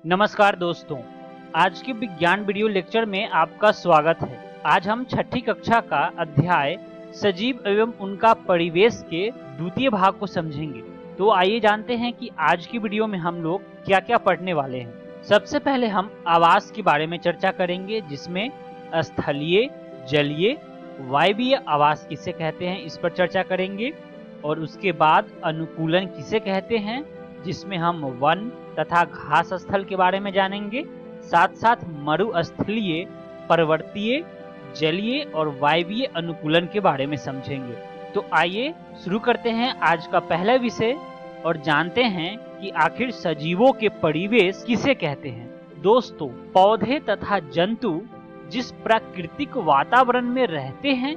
नमस्कार दोस्तों, आज के विज्ञान वीडियो लेक्चर में आपका स्वागत है। आज हम छठी कक्षा का अध्याय सजीव एवं उनका परिवेश के द्वितीय भाग को समझेंगे। तो आइए जानते हैं कि आज की वीडियो में हम लोग क्या क्या पढ़ने वाले हैं। सबसे पहले हम आवास के बारे में चर्चा करेंगे, जिसमें स्थलीय, जलीय, वायवीय आवास किसे कहते हैं इस पर चर्चा करेंगे। और उसके बाद अनुकूलन किसे कहते हैं, जिसमें हम वन तथा घास स्थल के बारे में जानेंगे। साथ साथ मरुस्थलीय, पर्वतीय, जलीय और वायवीय अनुकूलन के बारे में समझेंगे। तो आइए शुरू करते हैं आज का पहला विषय और जानते हैं कि आखिर सजीवों के परिवेश किसे कहते हैं। दोस्तों, पौधे तथा जंतु जिस प्राकृतिक वातावरण में रहते हैं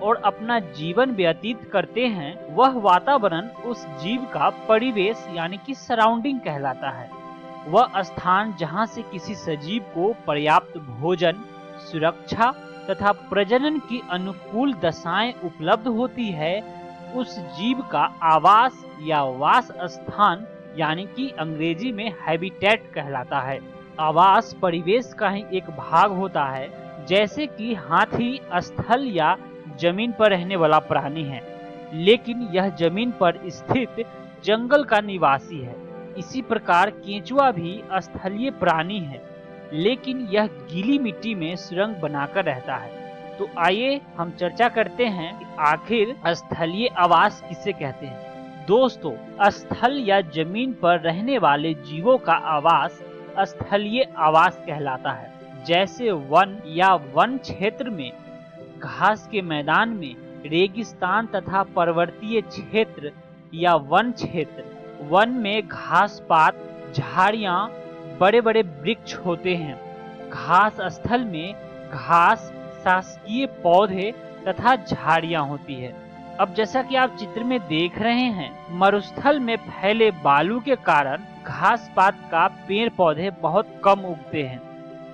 और अपना जीवन व्यतीत करते हैं, वह वातावरण उस जीव का परिवेश यानी कि सराउंडिंग कहलाता है। वह स्थान जहां से किसी सजीव को पर्याप्त भोजन, सुरक्षा तथा प्रजनन की अनुकूल दशाएं उपलब्ध होती है, उस जीव का आवास या वास स्थान यानी कि अंग्रेजी में हैबिटेट कहलाता है। आवास परिवेश का ही एक भाग होता है। जैसे कि हाथी स्थल या जमीन पर रहने वाला प्राणी है, लेकिन यह जमीन पर स्थित जंगल का निवासी है। इसी प्रकार केंचुआ भी स्थलीय प्राणी है, लेकिन यह गीली मिट्टी में सुरंग बनाकर रहता है। तो आइए हम चर्चा करते हैं कि आखिर स्थलीय आवास किसे कहते हैं। दोस्तों, स्थल या जमीन पर रहने वाले जीवों का आवास स्थलीय आवास कहलाता है। जैसे वन या वन क्षेत्र में, घास के मैदान में, रेगिस्तान तथा पर्वतीय क्षेत्र या वन क्षेत्र। वन में घास पात, झाड़ियां, बड़े बड़े वृक्ष होते हैं। घास स्थल में घास, शासकीय पौधे तथा झाड़ियां होती है। अब जैसा कि आप चित्र में देख रहे हैं, मरुस्थल में फैले बालू के कारण घास पात का पेड़ पौधे बहुत कम उगते हैं।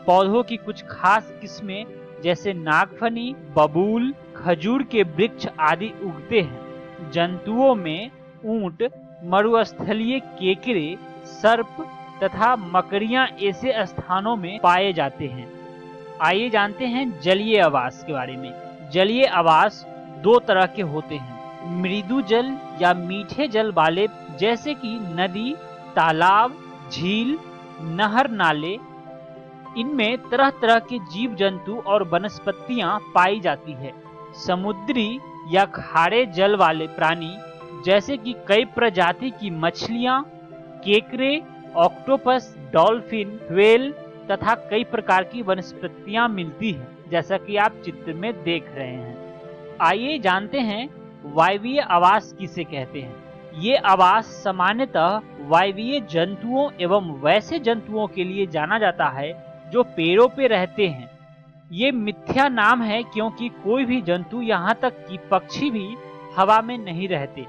पौधों की कुछ खास किस्में जैसे नागफनी, बबूल, खजूर के वृक्ष आदि उगते हैं। जंतुओं में ऊंट, मरुस्थलीय केकड़े, सर्प तथा मकड़ियां ऐसे स्थानों में पाए जाते हैं। आइए जानते हैं जलीय आवास के बारे में। जलीय आवास दो तरह के होते हैं, मृदु जल या मीठे जल वाले, जैसे कि नदी, तालाब, झील, नहर, नाले। इनमें तरह तरह के जीव जंतु और वनस्पतियां पाई जाती है। समुद्री या खारे जल वाले प्राणी, जैसे कि कई प्रजाति की मछलियां, केकड़े, ऑक्टोपस, डॉल्फिन, व्हेल तथा कई प्रकार की वनस्पतियां मिलती हैं, जैसा कि आप चित्र में देख रहे हैं। आइए जानते हैं वायवीय आवास किसे कहते हैं। ये आवास सामान्यतः वायवीय जंतुओं एवं वैसे जंतुओं के लिए जाना जाता है जो पेड़ों पे रहते हैं। ये मिथ्या नाम है, क्योंकि कोई भी जंतु, यहाँ तक कि पक्षी भी हवा में नहीं रहते।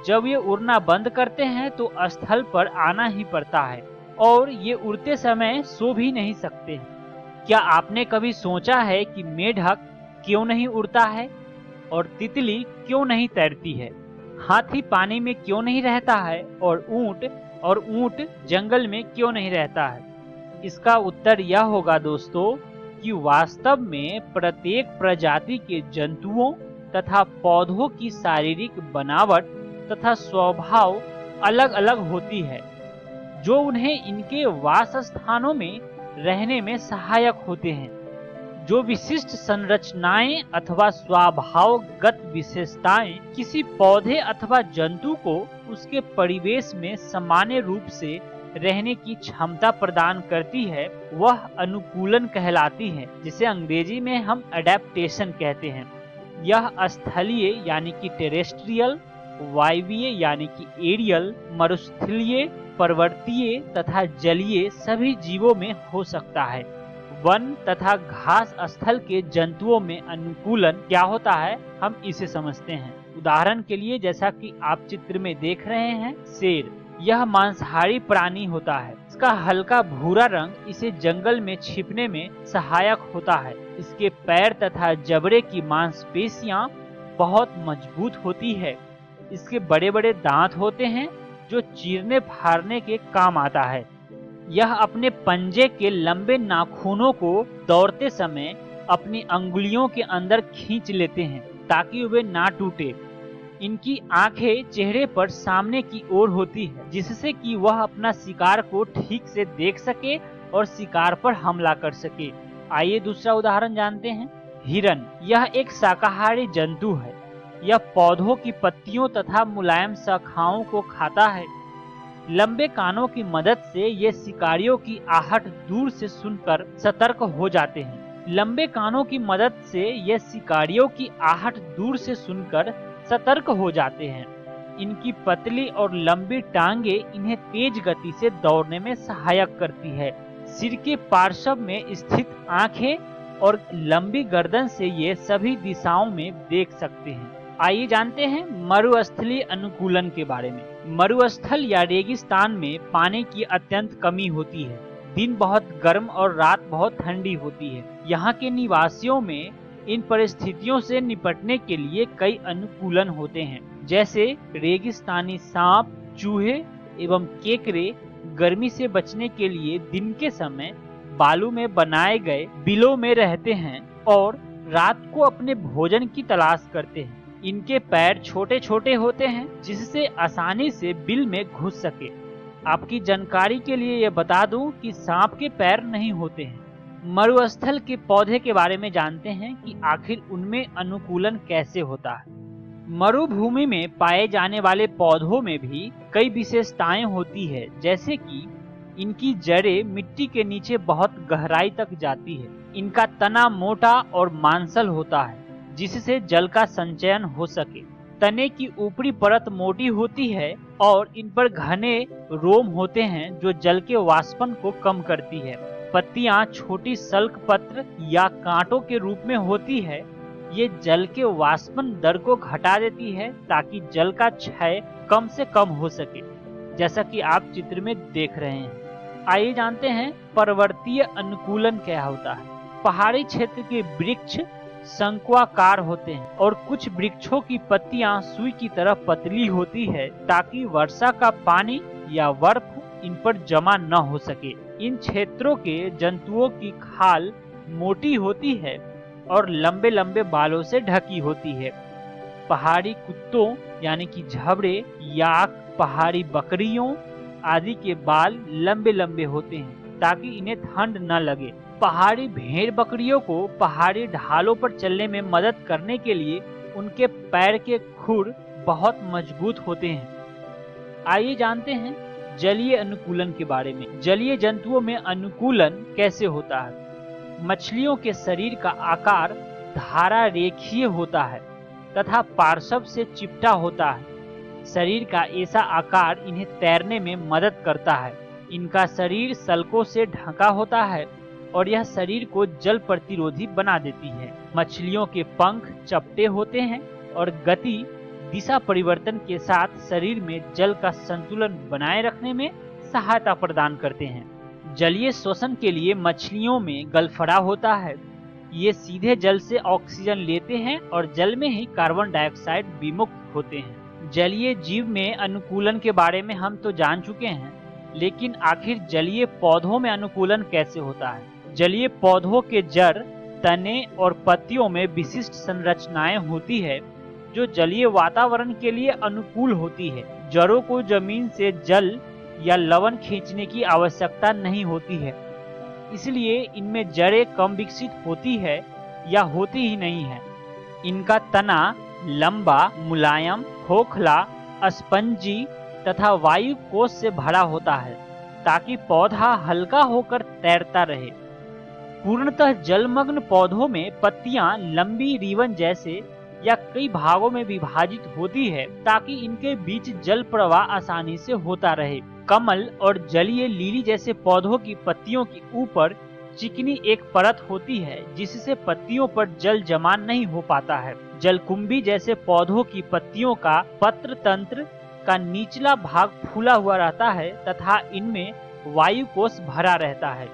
जब ये उड़ना बंद करते हैं तो स्थल पर आना ही पड़ता है, और ये उड़ते समय सो भी नहीं सकते। क्या आपने कभी सोचा है कि मेढक क्यों नहीं उड़ता है और तितली क्यों नहीं तैरती है? हाथी पानी में क्यों नहीं रहता है और ऊंट जंगल में क्यों नहीं रहता है? इसका उत्तर यह होगा दोस्तों कि वास्तव में प्रत्येक प्रजाति के जंतुओं तथा पौधों की शारीरिक बनावट तथा स्वभाव अलग अलग होती है, जो उन्हें इनके वास स्थानों में रहने में सहायक होते हैं। जो विशिष्ट संरचनाएं अथवा स्वभावगत विशेषताएं किसी पौधे अथवा जंतु को उसके परिवेश में सामान्य रूप से रहने की क्षमता प्रदान करती है, वह अनुकूलन कहलाती है, जिसे अंग्रेजी में हम अडेप्टेशन कहते हैं। यह स्थलीय यानी कि टेरेस्ट्रियल, वायवीय यानी कि एरियल, मरुस्थलीय, पर्वतीय तथा जलीय सभी जीवों में हो सकता है। वन तथा घास स्थल के जंतुओं में अनुकूलन क्या होता है, हम इसे समझते हैं। उदाहरण के लिए, जैसा कि आप चित्र में देख रहे हैं, शेर, यह मांसाहारी प्राणी होता है। इसका हल्का भूरा रंग इसे जंगल में छिपने में सहायक होता है। इसके पैर तथा जबड़े की मांसपेशियां बहुत मजबूत होती है। इसके बड़े बड़े दांत होते हैं जो चीरने फाड़ने के काम आता है। यह अपने पंजे के लंबे नाखूनों को दौड़ते समय अपनी अंगुलियों के अंदर खींच लेते हैं ताकि वे ना टूटे। इनकी आंखें चेहरे पर सामने की ओर होती है, जिससे कि वह अपना शिकार को ठीक से देख सके और शिकार पर हमला कर सके। आइए दूसरा उदाहरण जानते हैं। हिरन, यह एक शाकाहारी जंतु है। यह पौधों की पत्तियों तथा मुलायम शाखाओं को खाता है। लंबे कानों की मदद से ये शिकारियों की आहट दूर से सुनकर सतर्क हो जाते हैं। लंबे कानों की मदद से ये शिकारियों की आहट दूर से सुनकर सतर्क हो जाते हैं। इनकी पतली और लंबी टांगे इन्हें तेज गति से दौड़ने में सहायक करती है। सिर के पार्श्व में स्थित आंखें और लंबी गर्दन से ये सभी दिशाओं में देख सकते हैं। आइए जानते हैं मरुस्थलीय अनुकूलन के बारे में। मरुस्थल या रेगिस्तान में पानी की अत्यंत कमी होती है। दिन बहुत गर्म और रात बहुत ठंडी होती है। यहाँ के निवासियों में इन परिस्थितियों से निपटने के लिए कई अनुकूलन होते हैं, जैसे रेगिस्तानी सांप, चूहे एवं केकड़े गर्मी से बचने के लिए दिन के समय बालू में बनाए गए बिलों में रहते हैं और रात को अपने भोजन की तलाश करते हैं। इनके पैर छोटे छोटे होते हैं, जिससे आसानी से बिल में घुस सके। आपकी जानकारी के लिए यह बता दूं कि सांप के पैर नहीं होते हैं। मरुस्थल के पौधे के बारे में जानते हैं कि आखिर उनमें अनुकूलन कैसे होता है। मरुभूमि में पाए जाने वाले पौधों में भी कई विशेषताएं होती है, जैसे कि इनकी जड़ें मिट्टी के नीचे बहुत गहराई तक जाती है। इनका तना मोटा और मांसल होता है, जिससे जल का संचयन हो सके। तने की ऊपरी परत मोटी होती है और इन पर घने रोम होते हैं जो जल के वाष्पन को कम करती है। पत्तियां छोटी सल्क पत्र या कांटों के रूप में होती है। ये जल के वाष्पन दर को घटा देती है ताकि जल का क्षय कम से कम हो सके, जैसा कि आप चित्र में देख रहे हैं। आइए जानते हैं पर्वतीय अनुकूलन क्या होता है। पहाड़ी क्षेत्र के वृक्ष शंक्वाकार होते हैं और कुछ वृक्षों की पत्तियां सुई की तरह पतली होती है ताकि वर्षा का पानी या बर्फ इन पर जमा न हो सके। इन क्षेत्रों के जंतुओं की खाल मोटी होती है और लंबे लंबे बालों से ढकी होती है। पहाड़ी कुत्तों यानी कि झबड़े, याक, पहाड़ी बकरियों आदि के बाल लंबे लंबे होते हैं ताकि इन्हें ठंड न लगे। पहाड़ी भेड़ बकरियों को पहाड़ी ढालों पर चलने में मदद करने के लिए उनके पैर के खुर बहुत मजबूत होते हैं। आइए जानते हैं जलीय अनुकूलन के बारे में। जलीय जंतुओं में अनुकूलन कैसे होता है। मछलियों के शरीर का आकार धारा रेखीय होता है तथा पार्श्व से चिपटा होता है। शरीर का ऐसा आकार इन्हें तैरने में मदद करता है। इनका शरीर सल्कों से ढका होता है और यह शरीर को जल प्रतिरोधी बना देती है। मछलियों के पंख चपटे होते हैं और गति दिशा परिवर्तन के साथ शरीर में जल का संतुलन बनाए रखने में सहायता प्रदान करते हैं। जलीय श्वसन के लिए मछलियों में गलफड़ा होता है। ये सीधे जल से ऑक्सीजन लेते हैं और जल में ही कार्बन डाइऑक्साइड विमुक्त होते हैं। जलीय जीव में अनुकूलन के बारे में हम तो जान चुके हैं, लेकिन आखिर जलीय पौधों में अनुकूलन कैसे होता है। जलीय पौधों के जड़, तने और पत्तियों में विशिष्ट संरचनाएं होती है जो जलीय वातावरण के लिए अनुकूल होती है। जड़ों को जमीन से जल या लवण खींचने की आवश्यकता नहीं होती है, इसलिए इनमें जड़ें कम विकसित होती है या होती ही नहीं है। इनका तना लंबा, मुलायम, खोखला, स्पंजी तथा वायु कोश से भरा होता है ताकि पौधा हल्का होकर तैरता रहे। पूर्णतः जलमग्न पौधों में पत्तियां लंबी रिबन जैसे या कई भागों में विभाजित होती है ताकि इनके बीच जल प्रवाह आसानी से होता रहे। कमल और जलीय लिली जैसे पौधों की पत्तियों के ऊपर चिकनी एक परत होती है जिससे पत्तियों पर जल जमा नहीं हो पाता है। जलकुंभी जैसे पौधों की पत्तियों का पत्र तंत्र का निचला भाग फूला हुआ रहता है तथा इनमें वायु कोश भरा रहता है।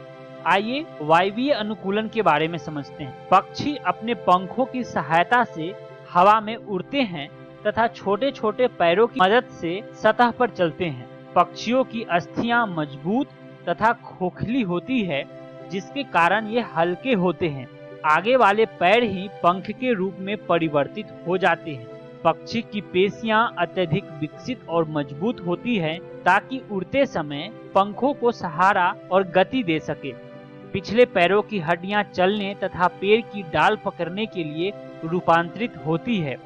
आइए वायवीय अनुकूलन के बारे में समझते हैं। पक्षी अपने पंखों की सहायता से हवा में उड़ते हैं तथा छोटे छोटे पैरों की मदद से सतह पर चलते हैं। पक्षियों की अस्थियां मजबूत तथा खोखली होती है, जिसके कारण ये हल्के होते हैं। आगे वाले पैर ही पंख के रूप में परिवर्तित हो जाते हैं। पक्षी की पेशियां अत्यधिक विकसित और मजबूत होती है ताकि उड़ते समय पंखों को सहारा और गति दे सके। पिछले पैरों की हड्डियां चलने तथा पेड़ की डाल पकड़ने के लिए रूपांतरित होती है।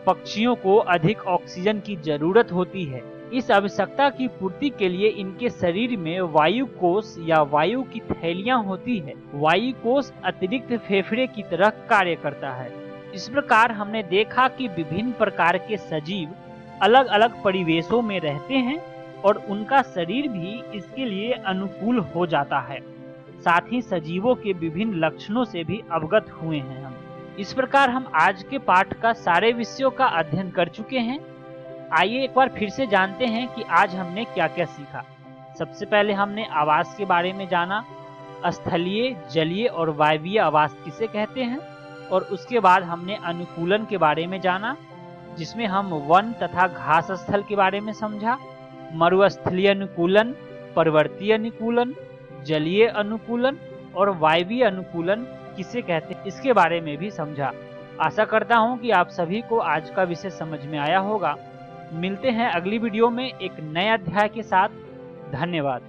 पक्षियों को अधिक ऑक्सीजन की जरूरत होती है। इस आवश्यकता की पूर्ति के लिए इनके शरीर में वायु कोश या वायु की थैलियां होती है। वायु कोश अतिरिक्त फेफड़े की तरह कार्य करता है। इस प्रकार हमने देखा कि विभिन्न प्रकार के सजीव अलग अलग परिवेशों में रहते हैं और उनका शरीर भी इसके लिए अनुकूल हो जाता है। साथ ही सजीवों के विभिन्न लक्षणों से भी अवगत हुए हैं हम। इस प्रकार हम आज के पाठ का सारे विषयों का अध्ययन कर चुके हैं। आइए एक बार फिर से जानते हैं कि आज हमने क्या क्या सीखा। सबसे पहले हमने आवास के बारे में जाना, स्थलीय, जलीय और वायवीय आवास किसे कहते हैं, और उसके बाद हमने अनुकूलन के बारे में जाना, जिसमें हम वन तथा घास स्थल के बारे में समझा, मरुस्थलीय अनुकूलन, पर्वतीय अनुकूलन, जलीय अनुकूलन और वायवीय अनुकूलन किसे कहते हैं इसके बारे में भी समझा। आशा करता हूं कि आप सभी को आज का विषय समझ में आया होगा। मिलते हैं अगली वीडियो में एक नए अध्याय के साथ। धन्यवाद।